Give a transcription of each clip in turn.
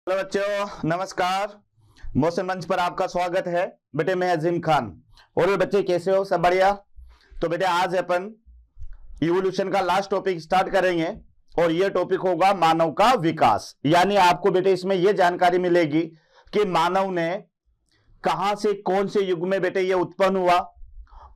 Hello बच्चों, नमस्कार। Motion मंच पर आपका स्वागत है। बेटे मैं अजीम खान। और बच्चे कैसे हो? सब बढ़िया? तो बेटे आज अपन इवोल्यूशन का लास्ट टॉपिक स्टार्ट करेंगे और ये टॉपिक होगा मानव का विकास। यानी आपको बेटे इसमें यह जानकारी मिलेगी कि मानव ने कहां से कौन से युग में बेटे ये उत्पन्न हुआ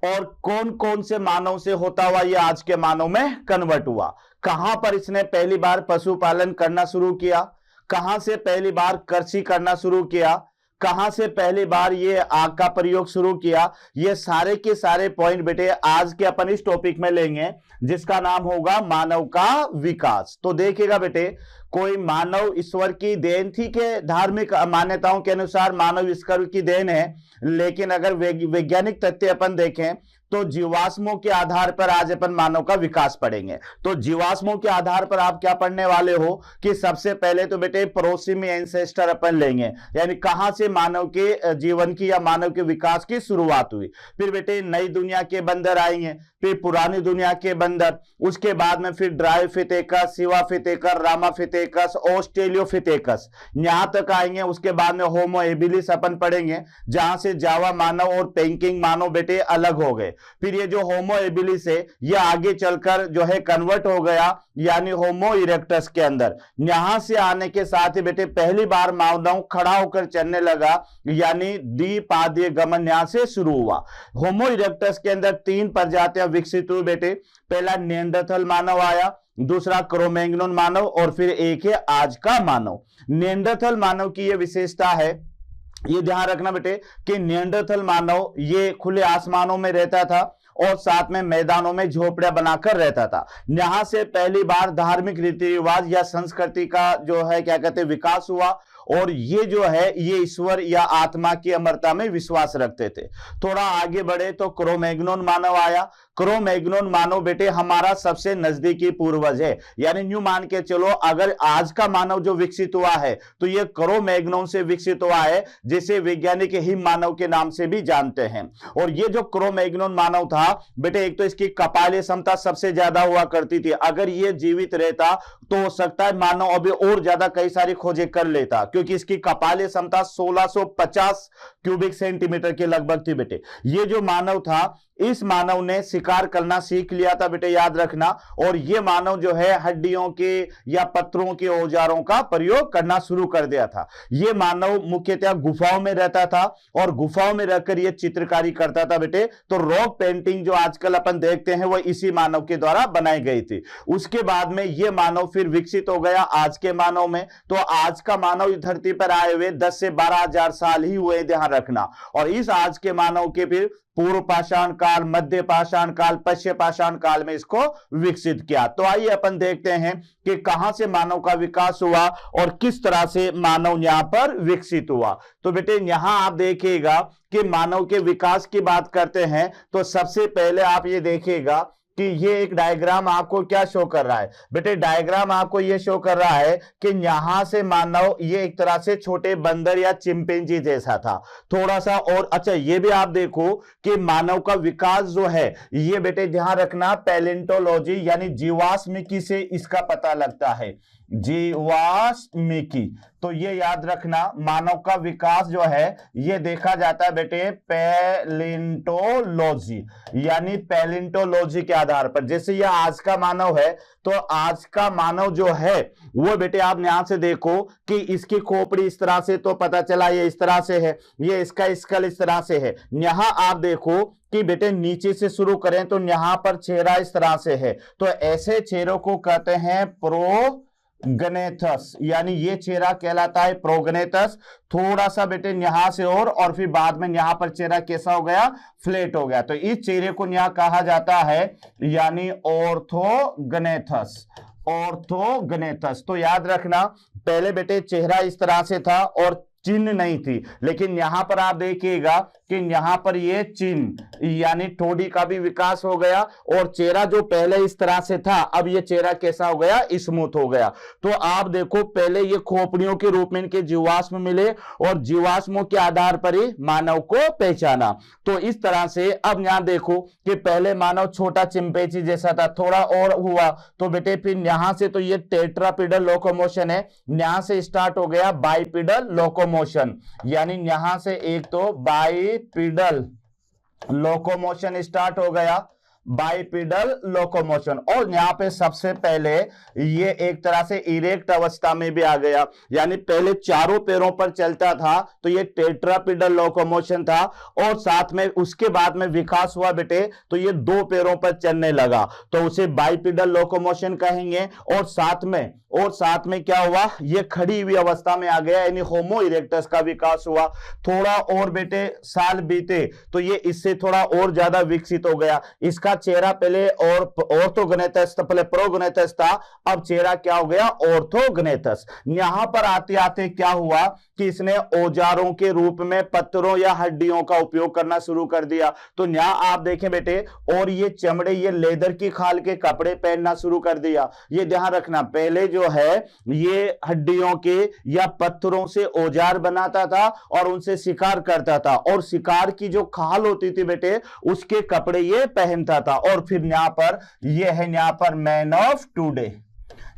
और कौन कौन से मानव से होता हुआ ये आज के मानव में कन्वर्ट हुआ, कहां पर इसने पहली बार पशुपालन करना शुरू किया, कहां से पहली बार कृषि करना शुरू किया, कहां से पहली बार ये आग का प्रयोग शुरू किया। ये सारे के सारे पॉइंट बेटे आज के अपन इस टॉपिक में लेंगे जिसका नाम होगा मानव का विकास। तो देखिएगा बेटे, कोई मानव ईश्वर की देन थी कि धार्मिक मान्यताओं के अनुसार मानव ईश्वर की देन है, लेकिन अगर वैज्ञानिक तथ्य अपन देखें तो जीवाश्मों के आधार पर आज अपन मानव का विकास पढ़ेंगे। तो जीवाश्मों के आधार पर आप क्या पढ़ने वाले हो कि सबसे पहले तो बेटे प्रोसिमी एंसेस्टर अपन लेंगे, यानी कहां से मानव के जीवन की या मानव के विकास की शुरुआत हुई। फिर बेटे नई दुनिया के बंदर आएंगे, फिर पुरानी दुनिया के बंदर, उसके बाद में फिर ड्रायोफिथेकस, सिवाफिथेकस, रामाफिथेकस, ऑस्ट्रेलियोफिथेकस, यहां तक आएंगे। उसके बाद में होमो एबिलिस अपन पढ़ेंगे, जहां से जावा मानव और पेंकिंग मानव बेटे अलग हो गए। फिर ये जो होमो एबिलिस है ये आगे चलकर जो है कन्वर्ट हो गया यानी होमो इरेक्टस के अंदर। यहां से आने के साथ ही बेटे पहली बार मानव खड़ा होकर चलने लगा, यानी द्विपादीय गमन यहां से शुरू हुआ। होमो इरेक्टस के अंदर 3 प्रजातियां विकसित हुई बेटे। पहला निएंडरथल मानव आया, दूसरा क्रो-मैग्नोन मानव और फिर एक है आज का मानव। निएंडरथल मानव की यह विशेषता है, ये ध्यान रखना बेटे कि निएंडरथल मानव ये खुले आसमानों में रहता था और साथ में मैदानों में झोपड़ियां बनाकर रहता था। यहां से पहली बार धार्मिक रीति रिवाज या संस्कृति का जो है क्या कहते हैं विकास हुआ और ये जो है ये ईश्वर या आत्मा की अमरता में विश्वास रखते थे। थोड़ा आगे बढ़े तो क्रो-मैग्नोन मानव आया। क्रो-मैग्नोन मानव बेटे हमारा सबसे नजदीकी पूर्वज है, यानी न्यू मान के चलो अगर आज का मानव जो विकसित हुआ है तो ये क्रो-मैग्नोन से विकसित हुआ है, जिसे वैज्ञानिक हिम मानव के नाम से भी जानते हैं। और ये जो क्रो-मैग्नोन मानव था बेटे, एक तो इसकी कपालीय क्षमता सबसे ज्यादा हुआ करती थी। अगर ये जीवित रहता तो हो सकता है मानव अभी और ज्यादा कई सारी खोजें कर लेता, क्योंकि इसकी कपालीय क्षमता 1650 क्यूबिक सेंटीमीटर के लगभग थी बेटे। ये जो मानव था इस मानव ने शिकार करना सीख लिया था बेटे, याद रखना। और ये मानव जो है हड्डियों के या पत्थरों के औजारों का प्रयोग करना शुरू कर दिया था। ये मानव मुख्यतः गुफाओं में रहता था और गुफाओं में रहकर ये चित्रकारी करता था बेटे। तो रॉक पेंटिंग जो आजकल अपन देखते हैं वो इसी मानव के द्वारा बनाई गई थी। उसके बाद में ये मानव फिर विकसित हो गया आज के मानव में। तो आज का मानव इस धरती पर आए हुए 10 से 12 हजार साल ही हुए, ध्यान रखना। और इस आज के मानव के फिर पूर्व पाषाण काल, मध्य पाषाण काल, पश्चिम पाषाण काल में इसको विकसित किया। तो आइए अपन देखते हैं कि कहां से मानव का विकास हुआ और किस तरह से मानव यहां पर विकसित हुआ। तो बेटे यहां आप देखिएगा कि मानव के विकास की बात करते हैं तो सबसे पहले आप ये देखिएगा कि ये एक डायग्राम आपको क्या शो कर रहा है बेटे। डायग्राम आपको ये शो कर रहा है कि यहां से मानव ये एक तरह से छोटे बंदर या चिंपैंजी जैसा था थोड़ा सा। और अच्छा ये भी आप देखो कि मानव का विकास जो है ये बेटे ध्यान रखना पैलेंटोलॉजी यानी जीवाश्मिकी से इसका पता लगता है, जीवाश्मिकी। तो ये याद रखना मानव का विकास जो है ये देखा जाता है बेटे पैलेंटोलॉजी यानी पैलेंटोलॉजी के आधार पर। जैसे ये आज का मानव है तो आज का मानव जो है वो बेटे आप यहां से देखो कि इसकी खोपड़ी इस तरह से, तो पता चला ये इस तरह से है, ये इसका स्कल इस तरह से है। यहां आप देखो कि बेटे नीचे से शुरू करें तो यहां पर चेहरा इस तरह से है। तो ऐसे चेहरों को कहते हैं प्रोगनेथस, यानी ये चेहरा कहलाता है प्रोगनेथस। थोड़ा सा बेटे यहां से और फिर बाद में यहां पर चेहरा कैसा हो गया, फ्लैट हो गया। तो इस चेहरे को यहां कहा जाता है यानी ऑर्थोगनेथस, ऑर्थोगनेथस। तो याद रखना पहले बेटे चेहरा इस तरह से था और चिन्ह नहीं थी, लेकिन यहां पर आप देखिएगा कि यहाँ पर ये चिन्ह यानी ठोड़ी का भी विकास हो गया, और चेहरा जो पहले इस तरह से था अब ये चेहरा कैसा हो गया, स्मूथ हो गया। तो आप देखो पहले ये खोपड़ियों के रूप में इनके जीवाश्म मिले और जीवाश्मों के आधार पर ही मानव को पहचाना। तो इस तरह से अब यहां देखो कि पहले मानव छोटा चिंपैंजी जैसा था, थोड़ा और हुआ तो बेटे फिर यहां से तो ये टेट्रापिडल लोकोमोशन है, यहां से स्टार्ट हो गया बाइपिडल लोकोमोशन, यानी यहां से एक तो बाइपिडल लोकोमोशन स्टार्ट हो गया, बाइपिडल लोकोमोशन। और यहां पे सबसे पहले ये एक तरह से इरेक्ट अवस्था में भी आ गया, यानी पहले चारों पैरों पर चलता था तो ये टेट्रापिडल लोकोमोशन था, और साथ में उसके बाद में विकास हुआ बेटे तो ये दो पैरों पर चलने लगा तो उसे बाइपिडल लोकोमोशन कहेंगे। और साथ में क्या हुआ, ये खड़ी हुई अवस्था में आ गया, यानी होमो इरेक्टस का विकास हुआ। थोड़ा और बेटे साल बीते तो ये इससे थोड़ा और ज्यादा विकसित हो गया। इसका चेहरा पहले ऑर्थोगनेथस था, पहले प्रोगनेथस था, अब चेहरा क्या हो गया, ऑर्थोगनेथस। यहां पर आते आते क्या हुआ कि इसने औजारों के रूप में पत्थरों या हड्डियों का उपयोग करना शुरू कर दिया। तो यहां आप देखें बेटे, और ये चमड़े, ये लेदर की खाल के कपड़े पहनना शुरू कर दिया। ये ध्यान रखना, पहले जो है ये हड्डियों के या पत्थरों से औजार बनाता था और उनसे शिकार करता था, और शिकार की जो खाल होती थी बेटे उसके कपड़े ये पहनता था। और फिर यहां पर ये है, यहां पर मैन ऑफ टुडे,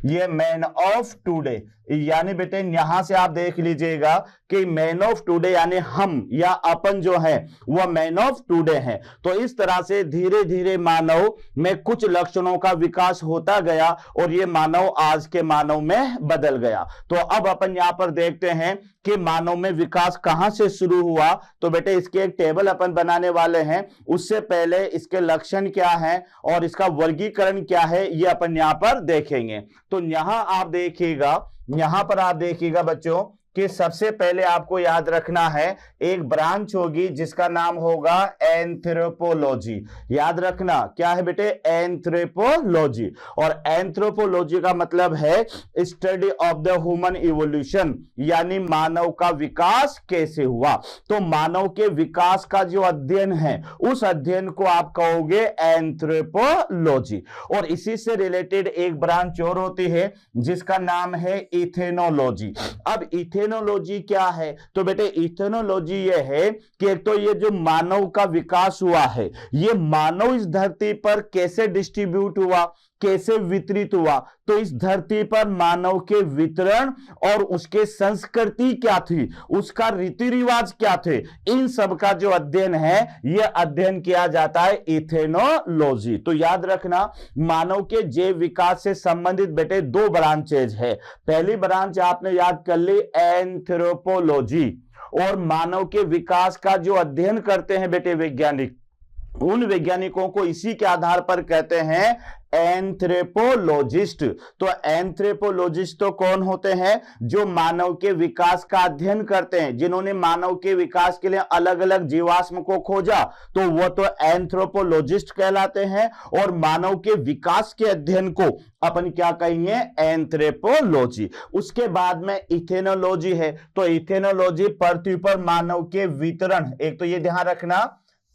ये मैन ऑफ टुडे, यानी बेटे यहां से आप देख लीजिएगा कि मैन ऑफ टुडे यानी हम या अपन जो है वह मैन ऑफ टुडे है। तो इस तरह से धीरे धीरे मानव में कुछ लक्षणों का विकास होता गया और ये मानव आज के मानव में बदल गया। तो अब अपन यहां पर देखते हैं कि मानव में विकास कहां से शुरू हुआ। तो बेटे इसके एक टेबल अपन बनाने वाले हैं, उससे पहले इसके लक्षण क्या है और इसका वर्गीकरण क्या है ये अपन यहां पर देखेंगे। तो यहां आप देखिएगा बच्चों कि सबसे पहले आपको याद रखना है एक ब्रांच होगी जिसका नाम होगा एंथ्रोपोलॉजी। याद रखना क्या है बेटे, एंथ्रोपोलॉजी। और एंथ्रोपोलॉजी का मतलब है study of the human evolution, यानी मानव का विकास कैसे हुआ। तो मानव के विकास का जो अध्ययन है उस अध्ययन को आप कहोगे एंथ्रोपोलॉजी। और इसी से रिलेटेड एक ब्रांच और होती है जिसका नाम है इथेनोलॉजी। अब इथेनोलॉजी क्या है, तो बेटे इथेनोलॉजी ये है कि एक तो ये जो मानव का विकास हुआ है ये मानव इस धरती पर कैसे डिस्ट्रीब्यूट हुआ, कैसे वितरित हुआ। तो इस धरती पर मानव के वितरण और उसके संस्कृति क्या थी, उसका रीति रिवाज क्या थे, इन सब का जो अध्ययन है यह अध्ययन किया जाता है इथेनोलॉजी। तो याद रखना मानव के जैव विकास से संबंधित बेटे दो ब्रांचेज है। पहली ब्रांच आपने याद कर ली एंथ्रोपोलॉजी, और मानव के विकास का जो अध्ययन करते हैं बेटे वैज्ञानिक, उन वैज्ञानिकों को इसी के आधार पर कहते हैं एंथ्रोपोलॉजिस्ट। तो एंथ्रोपोलॉजिस्ट तो कौन होते हैं, जो मानव के विकास का अध्ययन करते हैं, जिन्होंने मानव के विकास के लिए अलग अलग जीवाश्म को खोजा, तो वो तो एंथ्रोपोलॉजिस्ट कहलाते हैं। और मानव के विकास के अध्ययन को अपन क्या कहेंगे, एंथ्रोपोलॉजी। उसके बाद में इथेनोलॉजी है। तो इथेनोलॉजी पृथ्वी पर मानव के वितरण, एक तो ये ध्यान रखना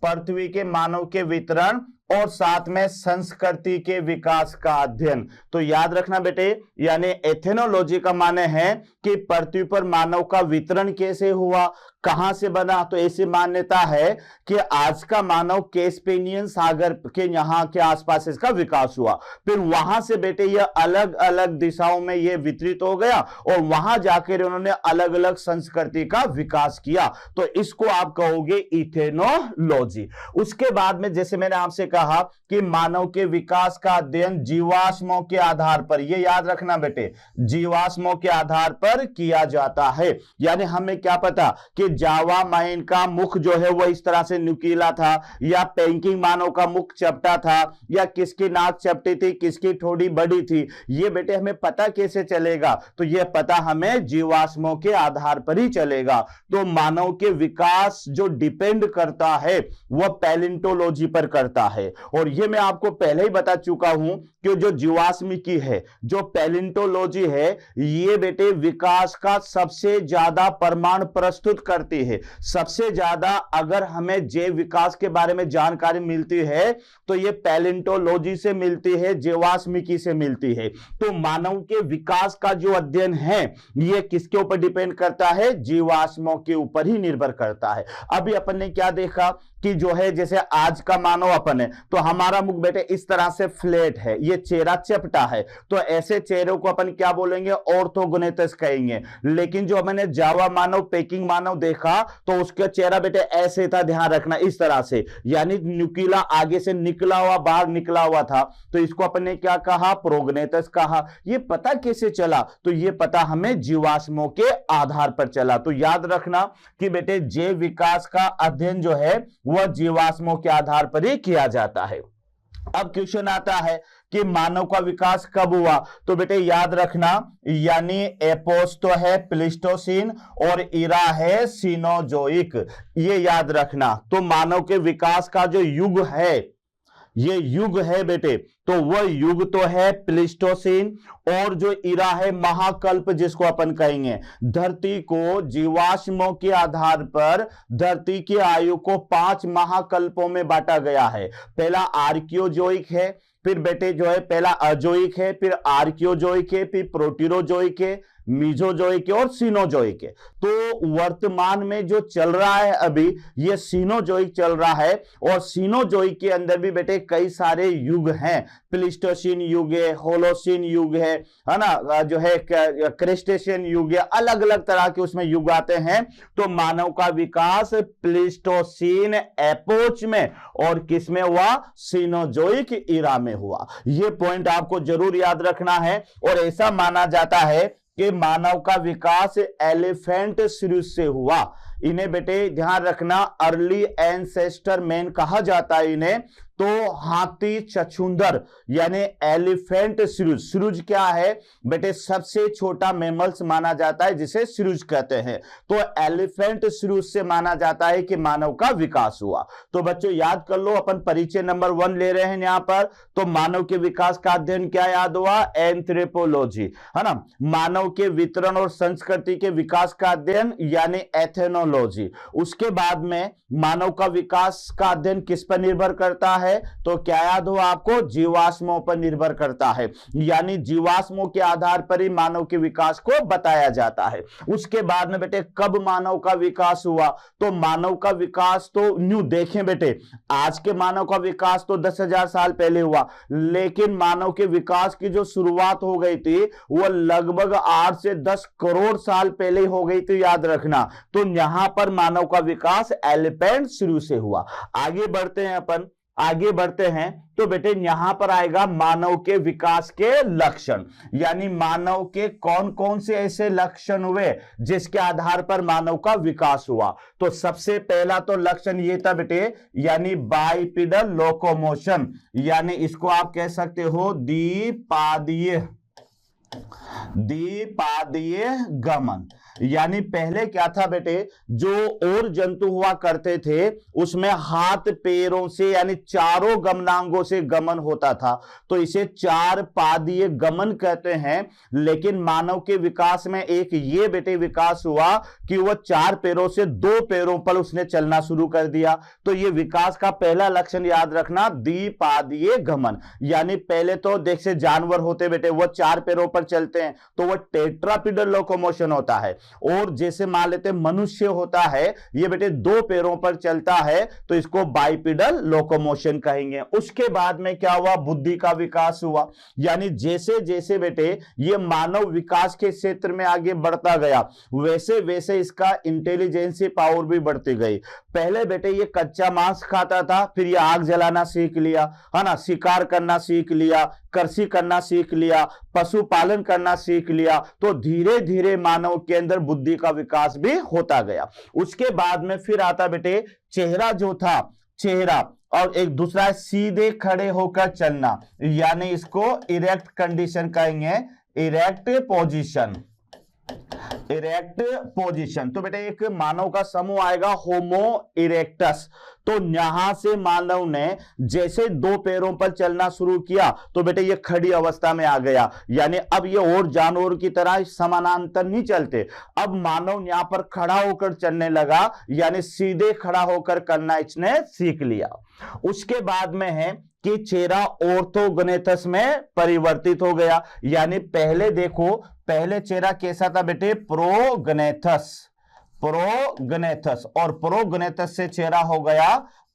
पृथ्वी के मानव के वितरण और साथ में संस्कृति के विकास का अध्ययन। तो याद रखना बेटे, यानी एथेनोलॉजी का माने है कि पृथ्वी पर मानव का वितरण कैसे हुआ, कहां से बना। तो ऐसी मान्यता है कि आज का मानव कैस्पेनियन सागर के यहां के आसपास इसका विकास हुआ, फिर वहां से बेटे यह अलग अलग दिशाओं में यह वितरित हो गया और वहां जाकर उन्होंने अलग अलग संस्कृति का विकास किया। तो इसको आप कहोगे इथेनोलॉजी। उसके बाद में जैसे मैंने आपसे कहा कि मानव के विकास का अध्ययन जीवाश्मों के आधार पर, यह याद रखना बेटे, जीवाश्मों के आधार पर किया जाता है। यानी हमें क्या पता कि जावा माइन का मुख जो है वह इस तरह से नुकीला था, या पेंकिंग मानव का मुख चपटा था, या किसकी नाक चपटी थी, किसकी ठोड़ी बड़ी थी, ये बेटे हमें पता कैसे चलेगा, तो यह पता हमें जीवाश्मों के आधार पर ही चलेगा। तो मानव के विकास जो डिपेंड करता है वह पैलियोंटोलॉजी पर करता है। और यह मैं आपको पहले ही बता चुका हूं कि जो जीवाश्मिकी है, जो पैलियोंटोलॉजी है, ये बेटे विकास का सबसे ज्यादा प्रमाण प्रस्तुत करता करती है। सबसे ज्यादा अगर हमें जैव विकास के बारे में जानकारी मिलती है तो ये पैलेंटोलॉजी से मिलती है, जीवाश्मिकी से मिलती है। तो मानव के विकास का जो अध्ययन है ये किसके ऊपर डिपेंड करता है? जीवाश्मों के ऊपर ही निर्भर करता है। अभी अपन ने क्या देखा कि जो है जैसे आज का मानव अपन है तो हमारा मुख बेटे इस तरह से फ्लैट है, ये चेहरा चपटा है, तो ऐसे चेहरों को अपन क्या बोलेंगे? ऑर्थोगोनेटस कहेंगे। लेकिन जो मैंने जावा मानव, पेकिंग मानव देखा तो उसका चेहरा बेटे ऐसे था, ध्यान रखना, इस तरह से, यानी न्यूक्लिया आगे से निकला हुआ, बाहर निकला हुआ था, तो इसको अपन ने क्या कहा? प्रोगनेटस कहा। ये पता कैसे चला? तो ये पता हमें जीवाश्मों के आधार पर चला। तो याद रखना कि बेटे जैव विकास का अध्ययन जो है वह जीवाश्मों के आधार पर ही किया जाता है। अब क्वेश्चन आता है कि मानव का विकास कब हुआ? तो बेटे याद रखना, यानी एपोस तो है प्लीस्टोसीन और इरा है सीनोजोइक, ये याद रखना। तो मानव के विकास का जो युग है, ये युग है बेटे, तो वह युग तो है प्लीस्टोसीन, और जो इरा है महाकल्प जिसको अपन कहेंगे। धरती को जीवाश्मों के आधार पर धरती की आयु को 5 महाकल्पों में बांटा गया है। पहला आर्कियोजोइक है, फिर बेटे जो है पहला अजोइक है, फिर आर्कियोजोइक है, फिर प्रोटीरोजोइक है, मीजोजोइक और सीनोजोइक है। तो वर्तमान में जो चल रहा है अभी ये सीनोजोइक चल रहा है, और सीनोजोइक के अंदर भी बेटे कई सारे युग हैं। प्लीस्टोसीन युग है, होलोसीन युग है ना, जो है क्रेस्टेशियन युग है, अलग अलग तरह के उसमें युग आते हैं। तो मानव का विकास प्लीस्टोसीन एपोच में और किसमें हुआ? सीनोजोइक इरा में हुआ। यह पॉइंट आपको जरूर याद रखना है। और ऐसा माना जाता है कि मानव का विकास एलिफेंट सीरीज से हुआ। इन्हें बेटे ध्यान रखना अर्ली एंसेस्टर मैन कहा जाता है इन्हें। तो हाथी छछूंदर यानी एलिफेंट सीरीज। सीरीज क्या है बेटे? सबसे छोटा मैमल्स माना जाता है जिसे सीरीज कहते हैं। तो एलिफेंट सीरीज से माना जाता है कि मानव का विकास हुआ। तो बच्चों याद कर लो, अपन परिचय नंबर 1 ले रहे हैं यहां पर। तो मानव के विकास का अध्ययन क्या याद हुआ? एंथ्रोपोलॉजी, है ना। मानव के वितरण और संस्कृति के विकास का अध्ययन यानी एथेनोलॉजी। उसके बाद में मानव का विकास का अध्ययन किस पर निर्भर करता है? तो क्या याद हो आपको? जीवाश्मों पर निर्भर करता है, यानी जीवाश्मों के आधार पर ही मानव के विकास को बताया जाता है। उसके बाद में बेटे कब मानव का विकास हुआ? तो मानव का विकास तो न्यू देखें बेटे, आज के मानव का विकास तो 10,000 साल पहले हुआ, लेकिन मानव के विकास की जो शुरुआत हो गई थी वह लगभग 8 से 10 करोड़ साल पहले हो गई थी, याद रखना। तो यहां पर मानव का विकास एलिफेंट शुरू से हुआ। आगे बढ़ते हैं अपन, आगे बढ़ते हैं तो बेटे यहां पर आएगा मानव के विकास के लक्षण, यानी मानव के कौन कौन से ऐसे लक्षण हुए जिसके आधार पर मानव का विकास हुआ। तो सबसे पहला तो लक्षण ये था बेटे, यानी बाइपिडल लोकोमोशन, यानी इसको आप कह सकते हो द्विपादीय गमन। यानी पहले क्या था बेटे, जो और जंतु हुआ करते थे उसमें हाथ पैरों से यानी चारों गमनांगों से गमन होता था, तो इसे 4 पादीय गमन कहते हैं। लेकिन मानव के विकास में एक ये बेटे विकास हुआ कि वह 4 पैरों से 2 पैरों पर उसने चलना शुरू कर दिया। तो ये विकास का पहला लक्षण याद रखना, द्विपादीय गमन। यानी पहले तो देख से जानवर होते बेटे वह 4 पैरों पर चलते हैं तो वह टेट्रापिडल लोकोमोशन होता है, और जैसे मान लेते मनुष्य होता है ये बेटे 2 पैरों पर चलता है तो इसको बाइपिडल लोकोमोशन कहेंगे। उसके बाद में क्या हुआ? बुद्धि का विकास हुआ, यानी जैसे जैसे बेटे ये मानव विकास के क्षेत्र में आगे बढ़ता गया वैसे वैसे इसका इंटेलिजेंसी पावर भी बढ़ती गई। पहले बेटे ये कच्चा मांस खाता था, फिर ये आग जलाना सीख लिया, है ना, शिकार करना सीख लिया, कृषि करना सीख लिया, पशुपालन करना सीख लिया। तो धीरे धीरे मानव के अंदर बुद्धि का विकास भी होता गया। उसके बाद में फिर आता बेटे चेहरा जो था, चेहरा, और एक दूसरा है सीधे खड़े होकर चलना, यानी इसको इरेक्ट कंडीशन कहेंगे, इरेक्ट पोजीशन। इरेक्ट पोजीशन तो बेटे एक मानव का समूह आएगा होमो इरेक्टस। तो यहां से मानव ने जैसे दो पैरों पर चलना शुरू किया तो बेटे ये खड़ी अवस्था में आ गया, यानी अब ये और जानवरों की तरह समानांतर नहीं चलते। अब मानव यहां पर खड़ा होकर चलने लगा, यानी सीधे खड़ा होकर करना इसने सीख लिया। उसके बाद में है कि चेहरा ऑर्थोगोनेथस में परिवर्तित हो गया, यानी पहले देखो, पहले चेहरा कैसा था बेटे, प्रोगनेथस, प्रोगनेथस, और प्रोगनेथस से चेहरा हो गया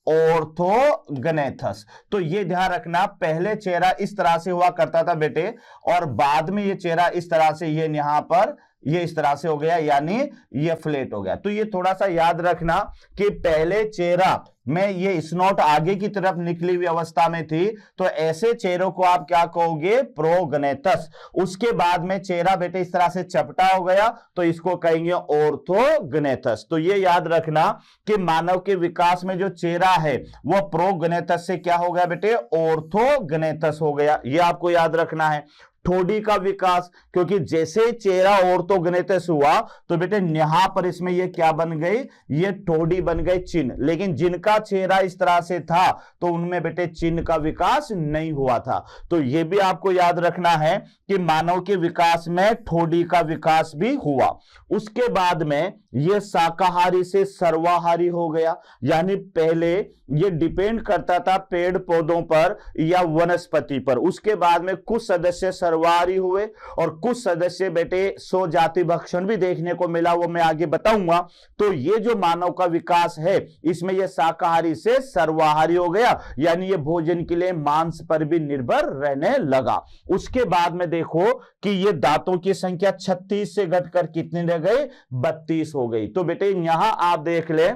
ऑर्थोगनेथस। तो ये ध्यान रखना, पहले चेहरा इस तरह से हुआ करता था बेटे, और बाद में ये चेहरा इस तरह से, ये यहां पर ये इस तरह से हो गया, यानी ये फ्लैट हो गया। तो ये थोड़ा सा याद रखना कि पहले चेहरा में ये स्नोट आगे की तरफ निकली हुई अवस्था में थी, तो ऐसे चेहरों को आप क्या कहोगे, प्रोगनेथस। उसके बाद में चेहरा बेटे इस तरह से चपटा हो गया, तो इसको कहेंगे ऑर्थोगनेथस। तो ये याद रखना कि मानव के विकास में जो चेहरा है वो प्रोगनेथस से क्या हो गया बेटे, ऑर्थोगनेथस हो गया। ये आपको याद रखना है। ठोड़ी का विकास, क्योंकि जैसे चेहरा ऑर्थोगनेथस हुआ तो बेटे यहां पर इसमें ये क्या बन गई, ये ठोड़ी बन गई, चिन्ह। लेकिन जिनका चेहरा इस तरह से था तो उनमें बेटे चिन्ह का विकास नहीं हुआ था। तो ये भी आपको याद रखना है कि मानव के विकास में ठोड़ी का विकास भी हुआ। उसके बाद में ये शाकाहारी से सर्वाहारी हो गया, यानी पहले ये डिपेंड करता था पेड़ पौधों पर या वनस्पति पर। उसके बाद में कुछ सदस्य सर्वाहारी हुए और कुछ सदस्य बेटे सो जाति भक्षण भी देखने को मिला, वो मैं आगे बताऊंगा। तो ये जो मानव का विकास है इसमें ये शाकाहारी से सर्वाहारी हो गया, यानी ये भोजन के लिए मांस पर भी निर्भर रहने लगा। उसके बाद में देखो कि ये दांतों की संख्या 36 से घटकर कितनी रह गई, 32 हो गई। तो बेटे यहां आप देख ले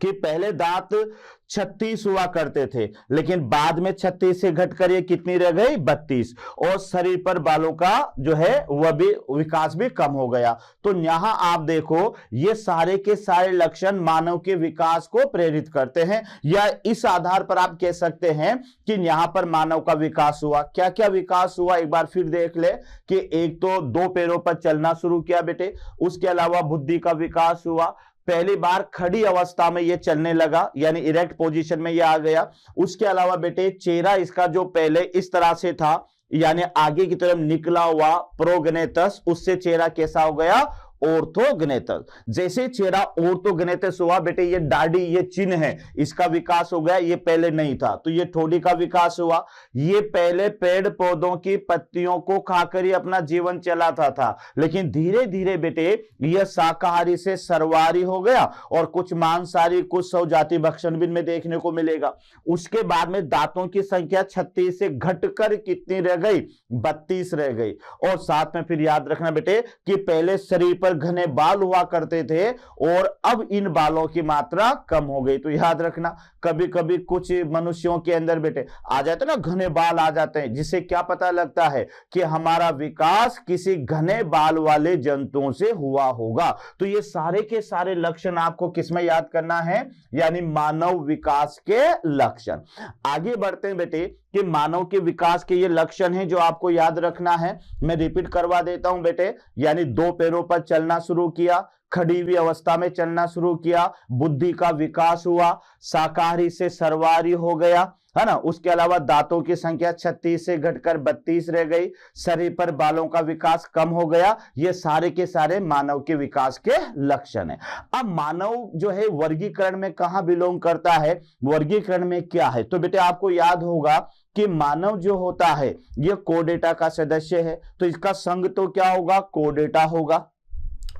कि पहले दांत 36 हुआ करते थे, लेकिन बाद में 36 से घटकर ये कितनी रह गई, 32। और शरीर पर बालों का जो है वह भी विकास भी कम हो गया। तो यहां आप देखो ये सारे के सारे लक्षण मानव के विकास को प्रेरित करते हैं, या इस आधार पर आप कह सकते हैं कि यहां पर मानव का विकास हुआ। क्या क्या विकास हुआ एक बार फिर देख ले कि एक तो दो पैरों पर चलना शुरू किया बेटे, उसके अलावा बुद्धि का विकास हुआ, पहली बार खड़ी अवस्था में ये चलने लगा, यानी इरेक्ट पोजीशन में ये आ गया। उसके अलावा बेटे चेहरा इसका जो पहले इस तरह से था, यानी आगे की तरफ निकला हुआ प्रोगनेथस, उससे चेहरा कैसा हो गया, ऑर्थोगनेथस। जैसे चेहरा ऑर्थोगनेथस हुआ बेटे ये दाढ़ी, ये चिन्ह है, इसका विकास हो गया, ये पहले नहीं था। तो ये ठोड़ी का विकास हुआ। ये पहले पेड़ पौधों की पत्तियों को खाकर ही अपना जीवन चलाता था, लेकिन धीरे धीरे बेटे यह शाकाहारी से सर्वाहारी हो गया और कुछ मांसाहारी, कुछ सौजाति भक्षण भी इनमें देखने को मिलेगा। उसके बाद में दांतों की संख्या 36 से घटकर कितनी रह गई, 32 रह गई। और साथ में फिर याद रखना बेटे कि पहले शरीर पर घने बाल हुआ करते थे और अब इन बालों की मात्रा कम हो गई। तो याद रखना कभी कभी कुछ मनुष्यों के अंदर बेटे आ जाते ना, घने बाल आ जाते हैं, जिससे क्या पता लगता है कि हमारा विकास किसी घने बाल वाले जंतुओं से हुआ होगा। तो ये सारे के सारे लक्षण आपको किसमें याद करना है, यानी मानव विकास के लक्षण। आगे बढ़ते हैं बेटे कि मानव के विकास के ये लक्षण हैं जो आपको याद रखना है। मैं रिपीट करवा देता हूं बेटे, यानी दो पैरों पर चलना शुरू किया, खड़ी हुई अवस्था में चलना शुरू किया, बुद्धि का विकास हुआ, शाकाहारी से सर्वाहारी हो गया, है ना। उसके अलावा दांतों की संख्या 36 से घटकर 32 रह गई, शरीर पर बालों का विकास कम हो गया। ये सारे के सारे मानव के विकास के लक्षण है। अब मानव जो है वर्गीकरण में कहां बिलोंग करता है, वर्गीकरण में क्या है, तो बेटे आपको याद होगा कि मानव जो होता है ये कोर्डेटा का सदस्य है, तो इसका संघ तो क्या होगा, कोर्डेटा होगा।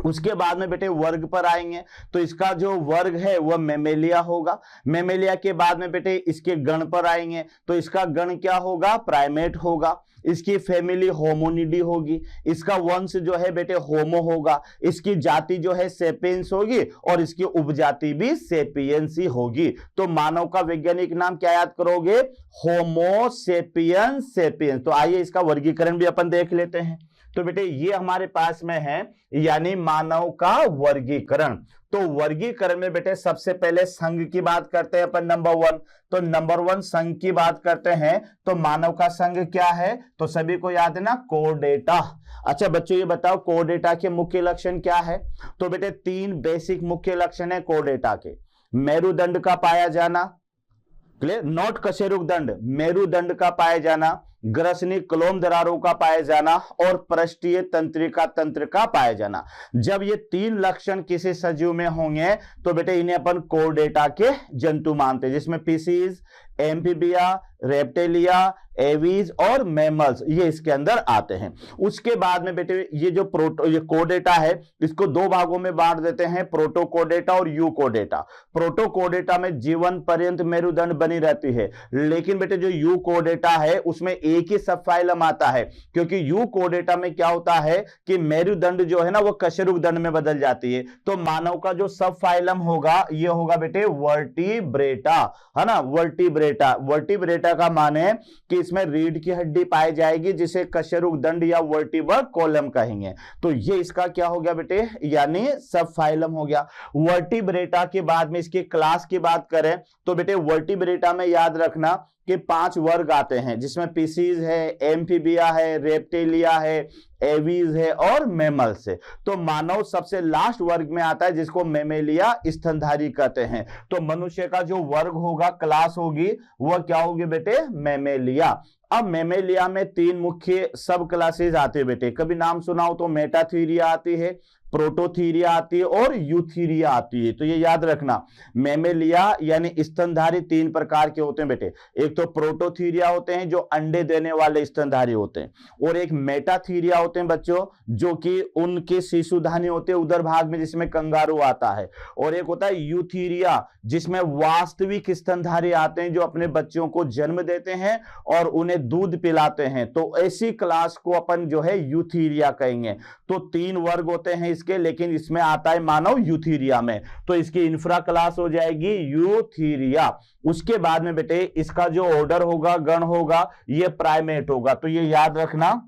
उसके बाद में बेटे वर्ग पर आएंगे तो इसका जो वर्ग है वह मेमेलिया होगा। मेमेलिया के बाद में बेटे इसके गण पर आएंगे तो इसका गण क्या होगा, प्राइमेट होगा। इसकी फैमिली होमोनिडी होगी, इसका वंश जो है बेटे होमो होगा, इसकी जाति जो है सेपियंस होगी और इसकी उपजाति भी सेपियंस ही होगी। तो मानव का वैज्ञानिक नाम क्या याद करोगे, होमो सेपियंस सेपियंस। तो आइए इसका वर्गीकरण भी अपन देख लेते हैं। तो बेटे ये हमारे पास में है, यानी मानव का वर्गीकरण। तो वर्गीकरण में बेटे सबसे पहले संघ की बात करते हैं अपन, नंबर 1। तो नंबर 1 संघ की बात करते हैं तो मानव का संघ क्या है, तो सभी को याद है ना, कोर्डेटा। अच्छा बच्चों ये बताओ कोर्डेटा के मुख्य लक्षण क्या है, तो बेटे 3 बेसिक मुख्य लक्षण है कोर्डेटा के। मेरुदंड का पाया जाना, क्लियर, नॉट कशेरुकदंड, मेरुदंड का पाया जाना, ग्रसनी क्लोम दरारों का पाया जाना और पृष्ठीय तंत्रिका तंत्र का पाया जाना। जब ये तीन लक्षण किसी सजीव में होंगे तो बेटे इन्हें अपन कोर्डेटा के जंतु मानते हैं, जिसमें पीसीज, एम्फीबिया, रेप्टेलिया, एवीज और मैमल्स ये इसके अंदर आते हैं। उसके बाद में बेटे ये जो ये कोर्डेटा है इसको दो भागों में बांट देते हैं, प्रोटोकोर्डेटा और यूकोर्डेटा। प्रोटोकोर्डेटा में जीवन पर्यंत मेरुदंड बनी रहती है, लेकिन बेटे जो यूकोर्डेटा है उसमें एक ही सब फाइलम आता है, क्योंकि यूकोर्डेटा में क्या होता है कि मेरुदंड जो है ना वो कशेरुकदंड में बदल जाती है। तो मानव का जो सब फाइलम होगा ये होगा बेटे वर्टिब्रेटा, है ना, वर्टिब्रेटा। वर्टिब्रेटा का माने कि इसमें रीढ़ की हड्डी पाई जाएगी जिसे कशेरुकदंड या वर्टिब्रल कॉलम कहेंगे। तो ये इसका क्या हो गया बेटे, यानी सब फाइलम हो गया। वर्टिब्रेटा के बाद में इसकी क्लास की बात करें तो बेटे वर्टिब्रेटा में याद रखना कि 5 वर्ग आते हैं, जिसमें पीसीज है, एम्फीबिया है, रेप्टेलिया है, एवीज है और मैमल्स है। तो मानव सबसे लास्ट वर्ग में आता है जिसको मैमेलिया स्तनधारी कहते हैं। तो मनुष्य का जो वर्ग होगा, क्लास होगी, वह क्या होगी बेटे, मैमेलिया। अब मैमेलिया में 3 मुख्य सब क्लासेस आते हैं बेटे, कभी नाम सुना हो तो मेटाथीरिया आती है, प्रोटोथीरिया आती है और यूथीरिया आती है। तो ये याद रखना, मैमेलिया यानी स्तनधारी 3 प्रकार के होते हैं बेटे। एक तो प्रोटोथीरिया होते हैं जो अंडे देने वाले स्तनधारी होते हैं, और एक मेटाथीरिया होते हैं बच्चों जो कि उनके शिशुधानी होते हैं उधर भाग में जिसमें कंगारू आता है, और एक होता है यूथीरिया जिसमें वास्तविक स्तनधारी आते हैं जो अपने बच्चों को जन्म देते हैं और उन्हें दूध पिलाते हैं। तो ऐसी क्लास को अपन जो है यूथीरिया कहेंगे। तो 3 वर्ग होते हैं इसके, लेकिन इसमें आता है मानव यूथीरिया में, तो इसकी इंफ्रा क्लास हो जाएगी यूथीरिया। उसके बाद में बेटे इसका जो ऑर्डर होगा, गण होगा, ये प्राइमेट होगा। तो ये याद रखना,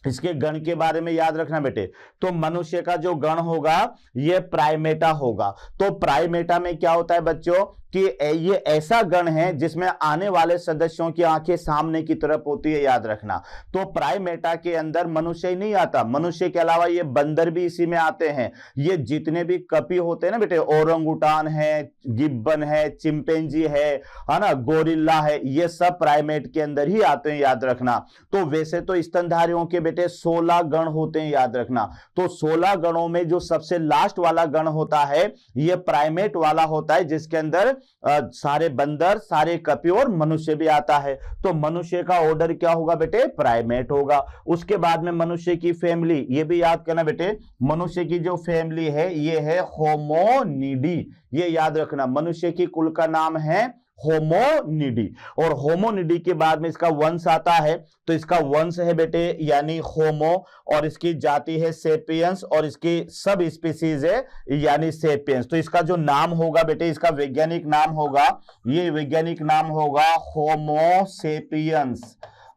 इसके गण के बारे में याद रखना बेटे। तो मनुष्य का जो गण होगा ये प्राइमेटा होगा। तो प्राइमेटा में क्या होता है बच्चों कि ये ऐसा गण है जिसमें आने वाले सदस्यों की आंखें सामने की तरफ होती है, याद रखना। तो प्राइमेटा के अंदर मनुष्य ही नहीं आता, मनुष्य के अलावा ये बंदर भी इसी में आते हैं। ये जितने भी कपी होते हैं ना बेटे, ओरंगुटान है, गिब्बन है, चिंपैंजी है ना, गोरिल्ला है, ये सब प्राइमेट के अंदर ही आते हैं, याद रखना। तो वैसे तो स्तनधारियों के बेटे 16 गण होते हैं, याद रखना। तो 16 गणों में जो सबसे लास्ट वाला गण होता है ये प्राइमेट वाला होता है, जिसके अंदर सारे बंदर, सारे कपी और मनुष्य भी आता है। तो मनुष्य का ऑर्डर क्या होगा बेटे, प्राइमेट होगा। उसके बाद में मनुष्य की फैमिली, ये भी याद करना बेटे, मनुष्य की जो फैमिली है ये है होमोनिडी, ये याद रखना। मनुष्य की कुल का नाम है होमोनिडी, और होमोनिडी के बाद में इसका वंश आता है। तो इसका वंश है बेटे यानी होमो, और इसकी जाति है सेपियंस, और इसकी सब स्पीसीज है यानी सेपियंस। तो इसका जो नाम होगा बेटे, इसका वैज्ञानिक नाम होगा, ये वैज्ञानिक नाम होगा होमोसेपियंस,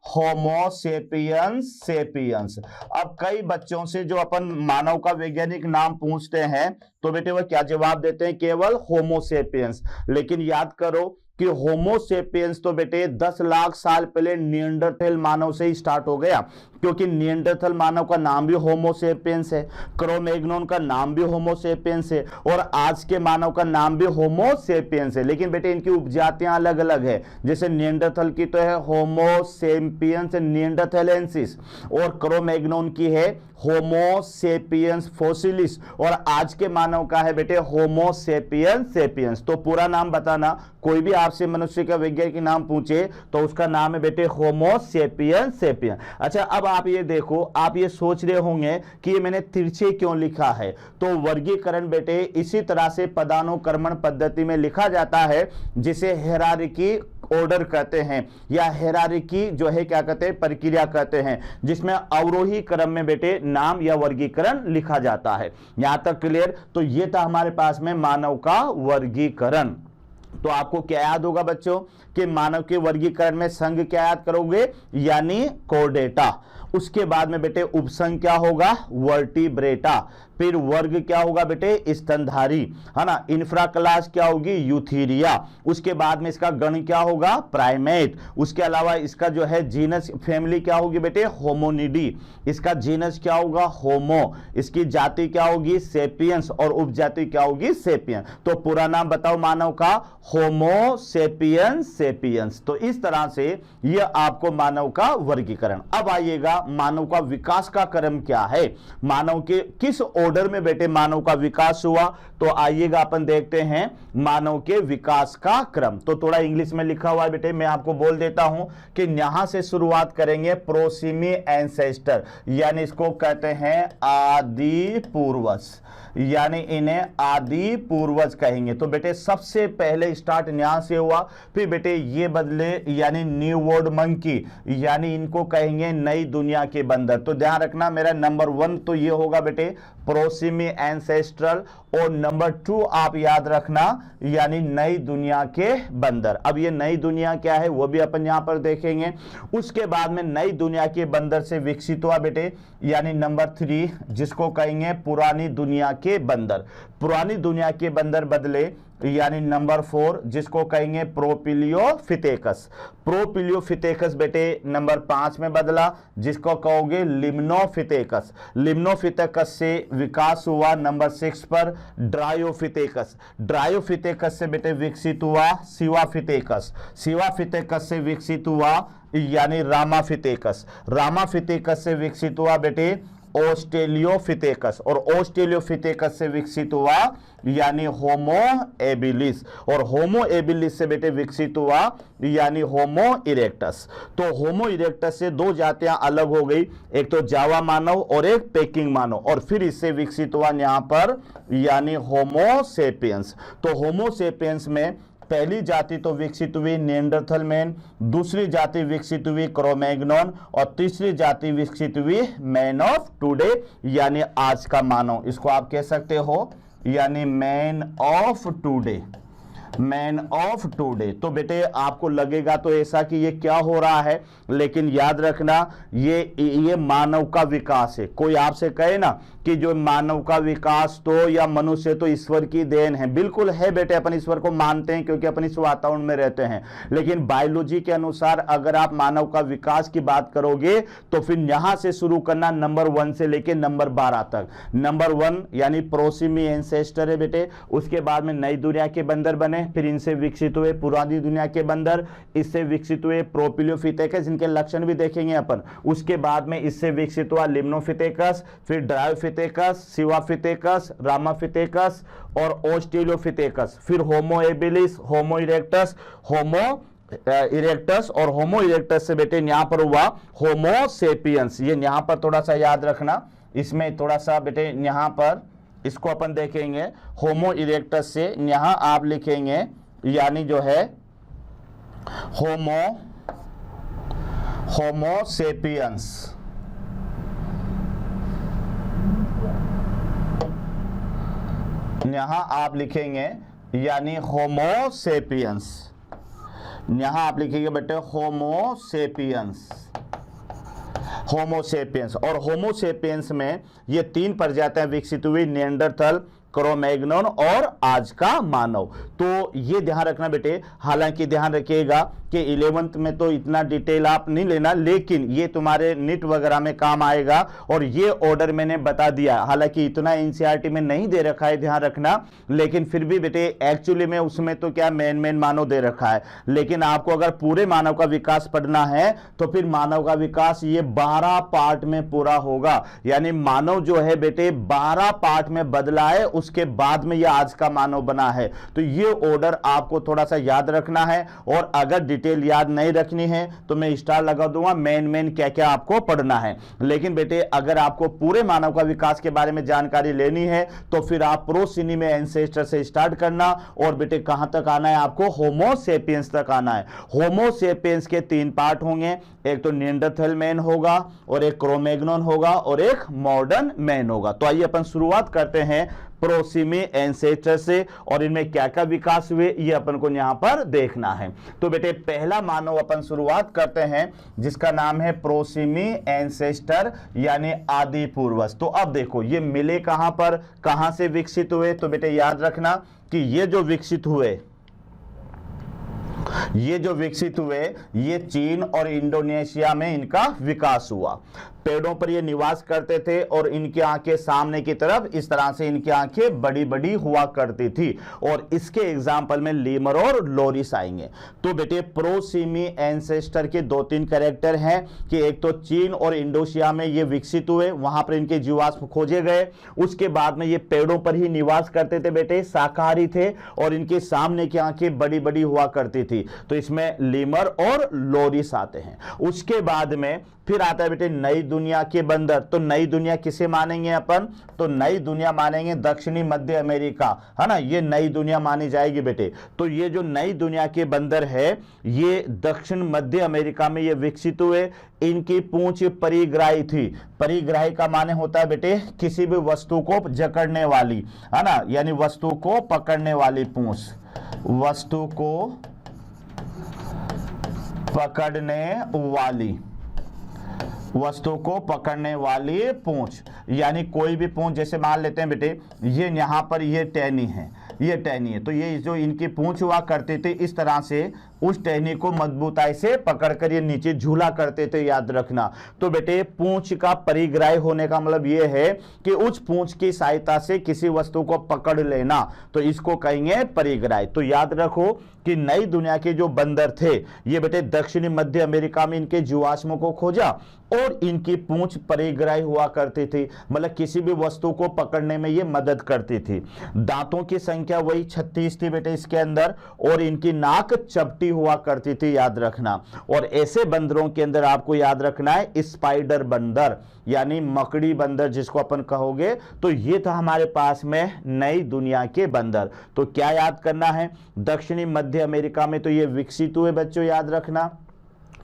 होमोसेपियंस सेपियंस। अब कई बच्चों से जो अपन मानव का वैज्ञानिक नाम पूछते हैं तो बेटे वह क्या जवाब देते हैं, केवल होमोसेपियंस। लेकिन याद करो कि होमोसेपियंस तो बेटे 10 लाख साल पहले निएंडरथल मानव से ही स्टार्ट हो गया, क्योंकि निएंडरथल मानव का नाम भी होमोसेपियंस है, क्रो-मैग्नोन का नाम भी होमोसेपियंस है, और आज के मानव का नाम भी होमोसेपियंस है। लेकिन बेटे इनकी उपजातियां अलग अलग है, जैसे निएंडरथल की तो है होमोसेपियंस निएंडरथलेंसिस, और क्रो-मैग्नोन की है होमोसेपियंस फोसिलिस, और आज के मानव का है बेटे होमोसेपियंस सेपियंस। तो पूरा नाम बताना, कोई भी आपसे मनुष्य का वैज्ञानिक नाम पूछे तो उसका नाम है बेटे होमोसेपियंस सेपियंस। अच्छा, अब आप ये देखो, आप ये सोच रहे होंगे कि ये मैंने तिरछे क्यों लिखा है। तो वर्गीकरण बेटे इसी तरह से पदानुक्रमण पद्धति में लिखा जाता है, जिसे हेरारिकी ऑर्डर कहते हैं, या हेरारिकी जो है क्या कहते हैं, प्रक्रिया कहते हैं, जिसमें अवरोही क्रम में बेटे नाम या वर्गीकरण लिखा जाता है। यहां तक क्लियर। तो ये था हमारे पास में मानव का वर्गीकरण। तो आपको क्या याद होगा बच्चों कि मानव के वर्गीकरण में संघ क्या याद करोगे, यानी कोर्डेटा। उसके बाद में बेटे उपसंघ क्या होगा, वर्टिब्रेटा। फिर वर्ग क्या होगा बेटे, स्तनधारी, है ना। इंफ्रा क्लास क्या होगी, यूथीरिया। उसके बाद में इसका गण क्या होगा, प्राइमेट। उसके अलावा इसका जो है जीनस फैमिली क्या होगी बेटे, होमोनिडी। इसका जीनस क्या होगा, होमो। इसकी जाति क्या होगी, सेपियंस, और उपजाति क्या होगी, सेपियन। तो पूरा नाम बताओ मानव का, होमो सेपियंस सेपियंस। तो इस तरह से यह आपको मानव का वर्गीकरण। अब आइएगा मानव का विकास का क्रम क्या है, मानव के किस ऑर्डर में बेटे मानव का विकास हुआ। तो आइएगा अपन देखते हैं मानव के विकास का क्रम। तो थोड़ा इंग्लिश में लिखा हुआ है बेटे, मैं आपको बोल देता हूं कि यहां से शुरुआत करेंगे प्रोसिमी एंसेस्टर, यानी इसको कहते हैं आदि पूर्वज, यानी इन्हें आदि पूर्वज कहेंगे। तो बेटे सबसे पहले स्टार्ट यहां से हुआ, फिर बेटे ये बदले यानी न्यू वर्ल्ड मंकी, यानी इनको कहेंगे नई दुनिया के बंदर। तो ध्यान रखना मेरा नंबर 1 तो ये होगा बेटे प्रोसिमी एंसेस्ट्रल, और नंबर 2 आप याद रखना यानी नई दुनिया के बंदर। अब ये नई दुनिया क्या है वो भी अपन यहां पर देखेंगे। उसके बाद में नई दुनिया के बंदर से विकसित हुआ बेटे यानी नंबर 3 जिसको कहेंगे पुरानी दुनिया के बंदर। पुरानी दुनिया के बंदर बदले यानी नंबर 4 जिसको कहेंगे प्रोपिलियोफिथेकस। प्रोपिलियोफिथेकस बेटे नंबर 5 में बदला जिसको कहोगे लिम्नोफिथेकस। लिम्नोफिथेकस से विकास हुआ नंबर 6 पर ड्रायोफिथेकस। ड्रायोफिथेकस से बेटे विकसित हुआ सिवाफिथेकस। सिवाफिथेकस से विकसित हुआ यानी रामाफिथेकस। रामाफिथेकस से विकसित हुआ बेटे ऑस्ट्रेलियोफिथेकस, और ऑस्ट्रेलियोफिथेकस से विकसित हुआ यानी होमो एबिलिस, और होमो एबिलिस से बेटे विकसित हुआ यानी होमो इरेक्टस। तो होमो इरेक्टस से 2 जातियां अलग हो गई, एक तो जावा मानव और एक पेकिंग मानव, और फिर इससे विकसित हुआ यहां पर यानी होमो सेपियंस। तो होमो सेपियंस में पहली जाति तो विकसित हुई निएंडरथल मैन, दूसरी जाति विकसित हुई क्रोमैग्नॉन, और तीसरी जाति विकसित हुई मैन ऑफ टुडे यानी आज का मानव। इसको आप कह सकते हो यानी man of today, man of today. तो बेटे आपको लगेगा तो ऐसा कि ये क्या हो रहा है, लेकिन याद रखना ये मानव का विकास है। कोई आपसे कहे ना कि जो मानव का विकास तो या मनुष्य तो ईश्वर की देन है, बिल्कुल है बेटे, अपन ईश्वर को मानते हैं क्योंकि अपन इस वातावरण में रहते हैं। लेकिन बायोलॉजी के अनुसार अगर आप मानव का विकास की बात करोगे तो फिर यहां से शुरू करना नंबर 1 से लेकर नंबर 12 तक। नंबर 1 यानी प्रोसिमी एंसेस्टर है बेटे, उसके बाद में नई दुनिया के बंदर बने, फिर इनसे विकसित हुए पुरानी दुनिया के बंदर, इससे विकसित हुए प्रोपिलियोफिथेकस, इनके लक्षण भी देखेंगे अपन। उसके बाद में इससे विकसित हुआ लिम्नोफिथेकस, फिर ड्रायोफिथेकस, सिवाफिथेकस, रामाफिथेकस और ऑस्ट्रेलियोफिथेकस, फिर होमो एबिलिस, होमो इरेक्टस, होमो इरेक्टस, और होमो इरेक्टस से बेटे यहां पर हुआ होमो सेपियंस। ये यहां पर थोड़ा सा याद रखना, इसमें थोड़ा सा बेटे यहां पर इसको अपन देखेंगे। होमो इरेक्टस से यहां आप लिखेंगे यानी जो है होमो सेपियंस। यहां आप लिखेंगे यानी होमो सेपियंस, यहां आप लिखेंगे बेटे होमो सेपियंस, होमो सेपियंस। और होमो सेपियंस में ये 3 प्रजातियां विकसित हुई, निएंडरथल, क्रोमैग्नॉन और आज का मानव। तो ये ध्यान रखना बेटे, हालांकि ध्यान रखिएगा कि 11th में तो इतना डिटेल आप नहीं लेना, लेकिन ये तुम्हारे नीट वगैरह में काम आएगा। और ये ऑर्डर मैंने बता दिया, हालांकि इतना एनसीईआरटी में नहीं दे रखा है, ध्यान रखना, लेकिन फिर भी बेटे एक्चुअली में उसमें तो क्या मेन मानव दे रखा है। लेकिन आपको अगर पूरे मानव का विकास पढ़ना है तो फिर मानव का विकास ये 12 पार्ट में पूरा होगा, यानी मानव जो है बेटे 12 पार्ट में बदला है, उसके बाद में यह आज का मानव बना है। तो ये ऑर्डर आपको थोड़ा सा याद रखना है, और अगर डिटेल याद नहीं रखनी है तो मैं स्टार लगा दूंगा मेन क्या क्या आपको पढ़ना है। लेकिन बेटे अगर आपको पूरे मानव का विकास के बारे में जानकारी लेनी है तो फिर आप प्रोसिनी में एंसेस्टर से स्टार्ट करना, और बेटे कहां तक आना है आपको, होमो सेपियंस तक आना है। होमो सेपियंस के 3 पार्ट होंगे, एक तो निएंडरथल मैन होगा, और एक क्रोमैग्नॉन होगा, और एक मॉडर्न मैन होगा। तो आइए अपन शुरुआत करते हैं प्रोसिमी एंसेस्टर से, और इनमें क्या क्या विकास हुए ये अपन को यहां पर देखना है। तो बेटे पहला मानव अपन शुरुआत करते हैं जिसका नाम है प्रोसिमी एंसेस्टर यानी आदि पूर्वज। तो अब देखो ये मिले कहां पर, कहां से विकसित हुए, तो बेटे याद रखना कि ये जो विकसित हुए ये चीन और इंडोनेशिया में इनका विकास हुआ। पेड़ों पर ये निवास करते थे और इनकी आंखें सामने की तरफ इस तरह से इनकी आंखें बड़ी बड़ी हुआ करती थी, और इसके एग्जाम्पल में लीमर और लोरिस आएंगे। तो बेटे प्रोसिमी एंसेस्टर के 2-3 कैरेक्टर हैं कि एक तो चीन और इंडोनेशिया में ये विकसित हुए, वहां पर इनके जीवाश्म खोजे गए। उसके बाद में ये पेड़ों पर ही निवास करते थे बेटे, शाकाहारी थे, और इनके सामने की आंखें बड़ी बड़ी हुआ करती थी। तो इसमें लीमर और लोरिस आते हैं। उसके बाद में फिर आता है बेटे नई दुनिया के बंदर। तो नई दुनिया किसे मानेंगे अपन, तो नई दुनिया मानेंगे दक्षिणी मध्य अमेरिका, है ना, ये नई दुनिया मानी जाएगी बेटे। तो ये जो नई दुनिया के बंदर है ये दक्षिण मध्य अमेरिका में ये विकसित हुए। इनकी पूंछ परिग्राही थी। परिग्राही का माने होता है बेटे किसी भी वस्तु को जकड़ने वाली, है ना, यानी वस्तु को पकड़ने वाली पूंछ, वस्तु को पकड़ने वाली पूंछ, यानी कोई भी पूंछ, जैसे मान लेते हैं बेटे ये यहां पर ये टहनी है, ये टहनी है, तो ये जो इनकी पूंछ हुआ करती थी इस तरह से उस टहनी को मजबूताई से पकड़कर ये नीचे झूला करते थे, याद रखना। तो बेटे पूंछ का परिग्राही होने का मतलब ये है कि उस पूंछ की सहायता से किसी वस्तु को पकड़ लेना, तो इसको कहेंगे परिग्राही। तो याद रखो कि नई दुनिया के जो बंदर थे ये बेटे दक्षिणी मध्य अमेरिका में इनके जीवाश्मों को खोजा और इनकी पूंछ परिग्राही हुआ करती थी, मतलब किसी भी वस्तु को पकड़ने में ये मदद करती थी। दांतों की संख्या वही 36 थी बेटे इसके अंदर, और इनकी नाक चपटी हुआ करती थी, याद रखना। और ऐसे बंदरों के अंदर आपको याद रखना है स्पाइडर बंदर यानी मकड़ी बंदर जिसको अपन कहोगे। तो ये था हमारे पास में नई दुनिया के बंदर। तो क्या याद करना है, दक्षिणी मध्य अमेरिका में तो ये विकसित हुए बच्चों, याद रखना।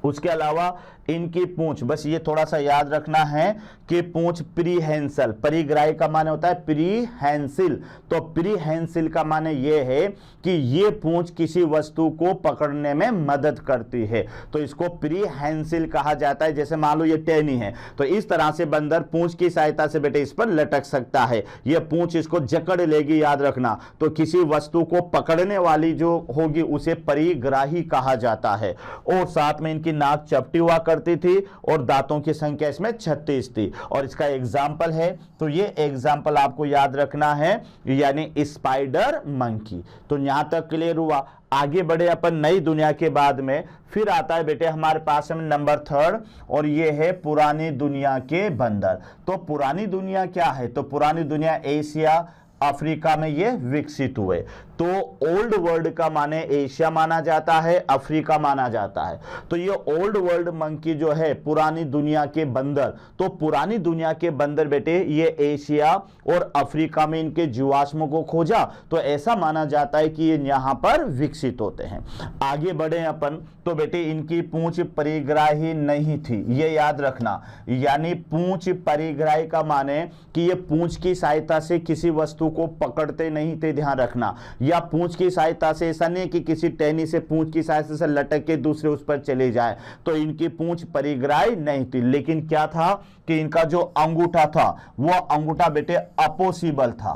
उसके अलावा इनकी पूंछ, बस ये थोड़ा सा याद रखना है कि पूंछ प्रीहेंसल, परिग्राही का माने होता है प्रीहेंसिल। तो प्रीहेंसिल का माने ये है कि ये पूंछ किसी वस्तु को पकड़ने में मदद करती है, तो इसको प्रीहेंसिल कहा जाता है। जैसे मान लो ये टहनी है, तो इस तरह से बंदर पूंछ की सहायता से बेटे इस पर लटक सकता है, ये पूंछ इसको जकड़ लेगी, याद रखना। तो किसी वस्तु को पकड़ने वाली जो होगी उसे परिग्राही कहा जाता है। और साथ में इनकी नाक चपटी हुआ करती थी और दांतों की संख्या इसमें 36 थी। और इसका एग्जाम्पल है, तो ये एग्जाम्पल आपको याद रखना है, यानी स्पाइडर मंकी। तो यहां तक क्लियर हुआ। आगे बढ़े अपन नई दुनिया के बाद में, फिर आता है बेटे हमारे पास में नंबर 3 और ये है पुरानी दुनिया के बंदर। तो पुरानी दुनिया क्या है, तो पुरानी दुनिया एशिया अफ्रीका में ये विकसित हुए। तो ओल्ड वर्ल्ड का माने एशिया माना जाता है, अफ्रीका माना जाता है। तो ये ओल्ड वर्ल्ड मंकी जो है पुरानी दुनिया के बंदर, तो पुरानी दुनिया के बंदर बेटे ये एशिया और अफ्रीका में इनके जीवाश्मों को खोजा, तो ऐसा माना जाता है कि ये यहां पर विकसित होते हैं। आगे बढ़े अपन, तो बेटे इनकी पूंछ परिग्राही नहीं थी, ये याद रखना। यानी पूंछ परिग्राही का माने कि ये पूंछ की सहायता से किसी वस्तु को पकड़ते नहीं थे, ध्यान रखना। या पूंछ की सहायता से, ऐसा नहीं कि किसी टहनी से पूंछ की सहायता से लटक के दूसरे उस पर चले जाए, तो इनकी पूंछ परिग्राही नहीं थी। लेकिन क्या था कि इनका जो अंगूठा था वो अंगूठा बेटे अपोसिबल था,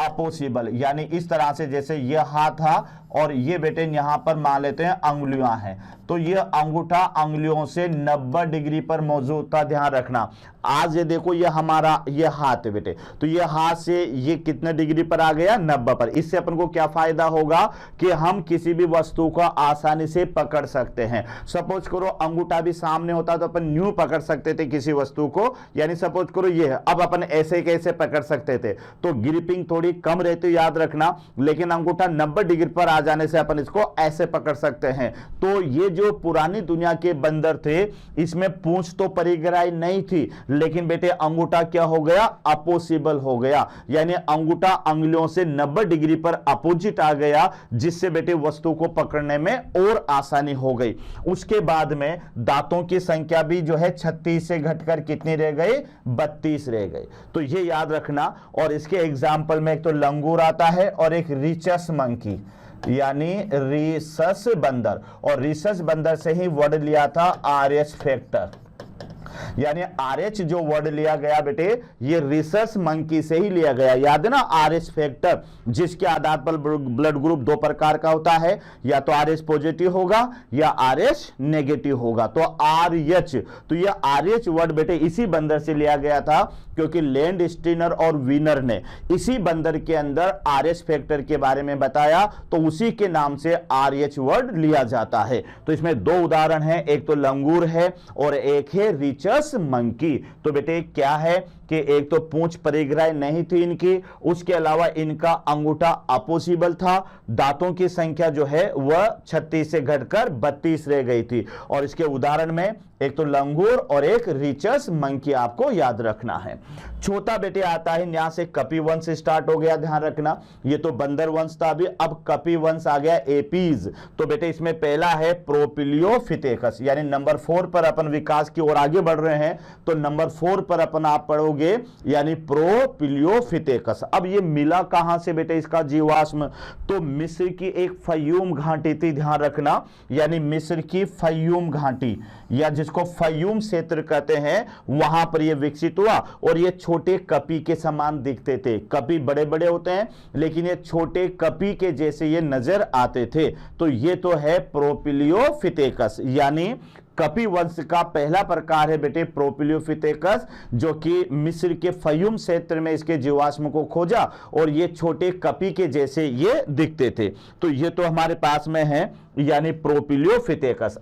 अपोसिबल, यानी इस तरह से जैसे ये हाथ था और ये बेटे यहां पर मान लेते हैं अंगुलियां हैं, तो ये अंगूठा अंगुलियों से 90 डिग्री पर मौजूद था, ध्यान रखना। आज ये देखो ये हमारा ये हाथ है बेटे, तो ये हाथ से ये कितने डिग्री पर आ गया, 90 पर। इससे अपन को क्या फायदा होगा कि हम किसी भी वस्तु को आसानी से पकड़ सकते हैं। सपोज करो अंगूठा भी सामने होता तो अपन न्यू पकड़ सकते थे किसी वस्तु को, यानी सपोज करो ये है, अब अपन ऐसे कैसे पकड़ सकते थे, तो ग्रिपिंग थोड़ी कम रहती, याद रखना। लेकिन अंगूठा 90 डिग्री पर आ जाने से अपन इसको ऐसे पकड़ सकते हैं। तो ये जो पुरानी दुनिया के बंदर थे इसमें पूंछ तो परिग्राही नहीं थी, लेकिन बेटे अंगूठा क्या हो गया, अपोसिबल हो गया, यानी अंगूठा अंगुलियों से 90 डिग्री पर अपोजिट आ गया, जिससे बेटे वस्तु को पकड़ने में और आसानी हो गई। उसके बाद में दांतों की संख्या भी जो है 36 से घटकर कितनी कितनी रह गई, 32 रह गई। तो ये याद रखना। और इसके एग्जाम्पल में एक तो लंगूर आता है और एक रिचस मंकी यानी रिसस बंदर, और रिसस बंदर से ही वर्ड लिया था आरएच फैक्टर, यानी आरएच जो वर्ड लिया गया बेटे ये रिसस मंकी से ही लिया गया। याद है ना, आरएच फैक्टर, जिसके आधार पर ब्लड ग्रुप दो प्रकार का होता है, या तो आरएच पॉजिटिव होगा या आरएच नेगेटिव होगा। तो आरएच, तो ये आरएच वर्ड बेटे इसी बंदर से लिया गया था, क्योंकि लैंड स्टीनर और विनर ने इसी बंदर के अंदर आरएच फैक्टर के बारे में बताया, तो उसी के नाम से आरएच वर्ड लिया जाता है। तो इसमें दो उदाहरण हैं, एक तो लंगूर है और एक है रिचस मंकी। तो बेटे क्या है कि एक तो पूंछ परिग्राही नहीं थी इनकी, उसके अलावा इनका अंगूठा अपोसिबल था, दांतों की संख्या जो है वह 36 से घटकर 32 रह गई थी। और इसके उदाहरण में एक तो लंगूर और एक रिचस मंकी आपको याद रखना है। चौथा बेटे आता है, यहां से कपी वंश स्टार्ट हो गया, ध्यान रखना। ये तो बंदर वंश था अभी, अब कपी वंश आ गया, एपीज। तो बेटे इसमें पहला है प्रोपिलियोफिथेकस, यानी नंबर 4 पर अपन विकास की ओर आगे बढ़ रहे हैं, तो नंबर 4 पर अपन आप पढ़ोगे यानी प्रोपिलियोफिथेकस। अब ये मिला कहां से बेटे इसका जीवाश्म, तो मिस्र की एक फयूम घाटी थी, ध्यान रखना, यानी मिस्र की फयूम घाटी या जिसको फयूम क्षेत्र कहते हैं, वहां पर यह विकसित हुआ। और ये छोटे कपी के समान दिखते थे, कपी बड़े बड़े होते हैं लेकिन ये छोटे कपी के जैसे ये नजर आते थे। तो ये तो है प्रोपिलियोफिथेकस, यानी कपी वंश का पहला प्रकार है बेटे प्रोपिलियोफिथेकस, जो कि मिस्र के फयूम क्षेत्र में इसके जीवाश्म को खोजा और ये छोटे कपी के जैसे ये दिखते थे। तो ये तो हमारे पास में है यानी प्रोपिलियोफिथेकस।